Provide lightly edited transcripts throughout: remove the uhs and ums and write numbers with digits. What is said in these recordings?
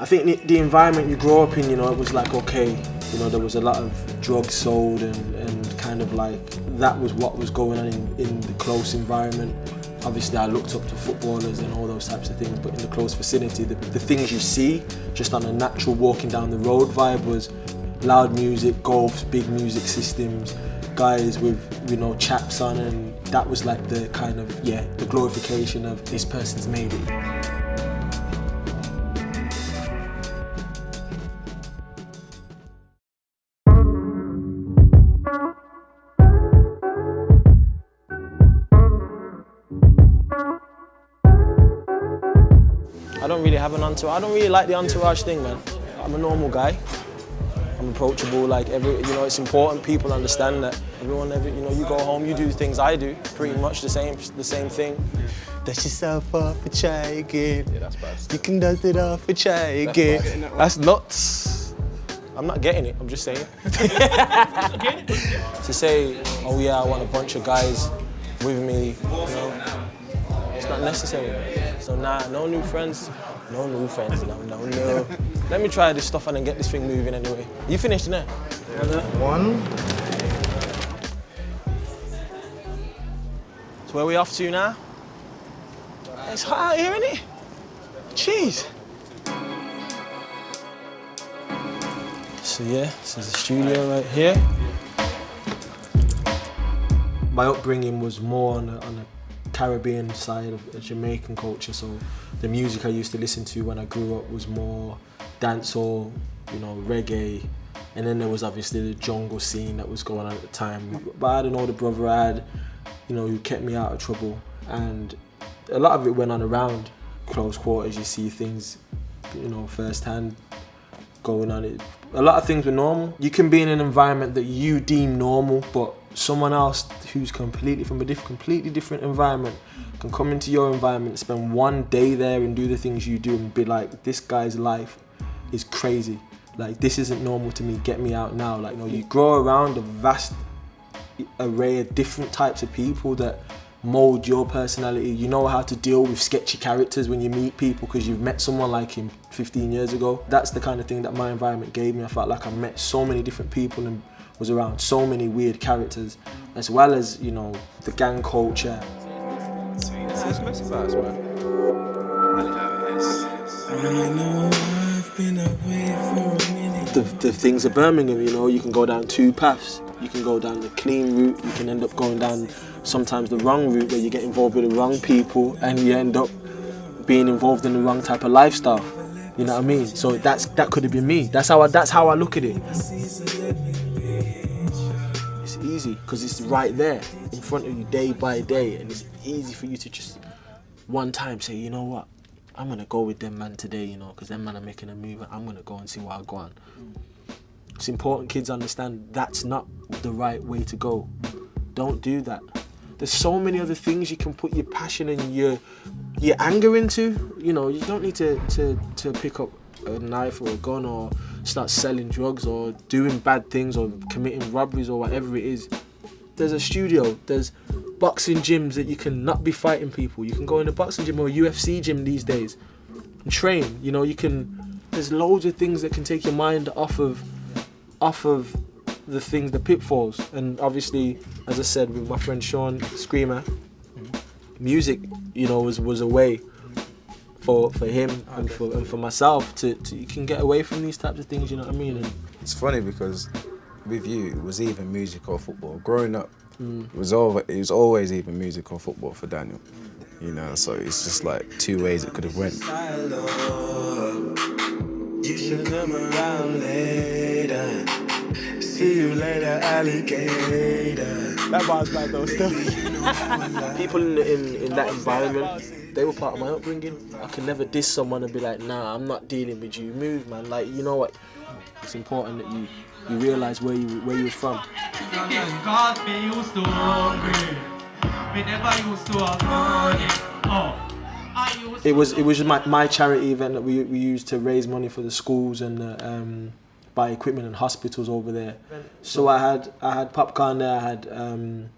I think the environment you grow up in, you know, it was like, okay, you know, there was a lot of drugs sold and kind of like that was what was going on in the close environment. Obviously I looked up to footballers and all those types of things, but in the close vicinity, the things you see just on a natural walking down the road vibe was loud music, golfs, big music systems, guys with, you know, chaps on, and that was like the kind of, yeah, the glorification of this person's made it. I don't really have an entourage. I don't really like the entourage thing, man. I'm a normal guy. I'm approachable. Like you know, it's important people understand that you know, you go home, you do the things I do, pretty much the same thing. Dust yourself off and try again. Yeah, that's bad. You can dust it off and try again. That's nuts. I'm not getting it. I'm just saying. To say, oh yeah, I want a bunch of guys with me, you know, it's not necessary. So nah, no new friends, no. Let me try this stuff and then get this thing moving anyway. You finished, innit? One. So where are we off to now? It's hot out here, innit? Jeez. So yeah, this is the studio right here. My upbringing was more on a Caribbean side of Jamaican culture, so the music I used to listen to when I grew up was more dancehall, you know, reggae, and then there was obviously the jungle scene that was going on at the time. But I had an older brother I had, you know, who kept me out of trouble, and a lot of it went on around close quarters. You see things, you know, firsthand going on. A lot of things were normal. You can be in an environment that you deem normal, but someone else who's completely from a completely different environment can come into your environment, spend one day there and do the things you do and be like, this guy's life is crazy. Like, this isn't normal to me, get me out now. Like, you know, you grow around a vast array of different types of people that mold your personality. You know how to deal with sketchy characters when you meet people because you've met someone like him 15 years ago. That's the kind of thing that my environment gave me. I felt like I met so many different people and was around so many weird characters, as well as, you know, the gang culture. It's messy vibes, man. The things of Birmingham, you know, you can go down two paths. You can go down the clean route, you can end up going down sometimes the wrong route where you get involved with the wrong people and you end up being involved in the wrong type of lifestyle. You know what I mean? So that could have been me. That's how I look at it. It's easy because it's right there in front of you day by day, and it's easy for you to just one time say, you know what, I'm gonna go with them man today, you know, because them man are making a move and I'm gonna go and see what I go on. It's important kids understand that's not the right way to go. Don't do that. There's so many other things you can put your passion and your anger into. You know, you don't need to pick up a knife or a gun or start selling drugs or doing bad things or committing robberies or whatever it is. There's a studio, there's boxing gyms that you can not be fighting people. You can go in a boxing gym or a UFC gym these days and train. You know, there's loads of things that can take your mind off of the things, the pitfalls. And obviously, as I said, with my friend Sean Screamer, music, you know, was a way for him and for myself to you can get away from these types of things, you know what I mean? And it's funny because with you, it was either music or football. Growing up, it was always either music or football for Daniel. You know, so it's just like two ways it could have went. You should come around later. See you later, alligator. that bar's bad though still. People in that environment, they were part of my upbringing. I can never diss someone and be like, nah, I'm not dealing with you. Move, man. Like, you know what? It's important that you realise where you were from. It was my charity event that we used to raise money for the schools and buy equipment and hospitals over there. So I had Popcorn there, I had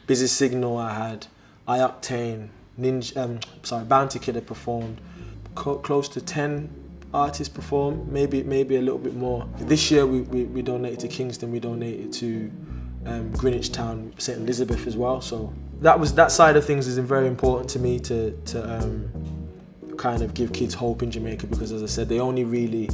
Busy Signal, I had iOctane, Bounty Kid had performed. Close to 10 artists perform, maybe a little bit more. This year we donated to Kingston, we donated to Greenwich Town, St Elizabeth as well. So that side of things is very important to me to kind of give kids hope in Jamaica, because as I said, they only really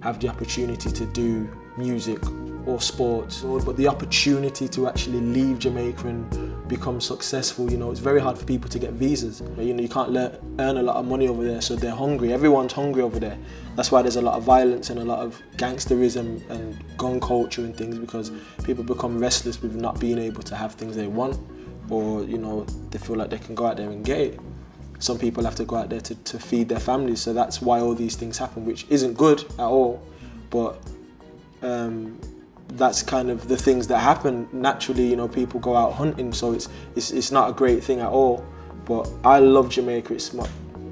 have the opportunity to do music or sports, but the opportunity to actually leave Jamaica and become successful, you know, it's very hard for people to get visas. You know, you can't earn a lot of money over there, so they're hungry. Everyone's hungry over there. That's why there's a lot of violence and a lot of gangsterism and gun culture and things, because people become restless with not being able to have things they want, or, you know, they feel like they can go out there and get it. Some people have to go out there to feed their families, so that's why all these things happen, which isn't good at all, but that's kind of the things that happen naturally. You know, people go out hunting, so it's not a great thing at all. But I love Jamaica. It's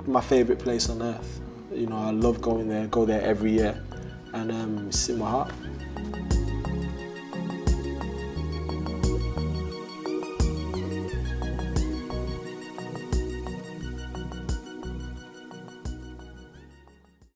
my favourite place on earth. You know, I love going there. Go there every year, and it's in my heart.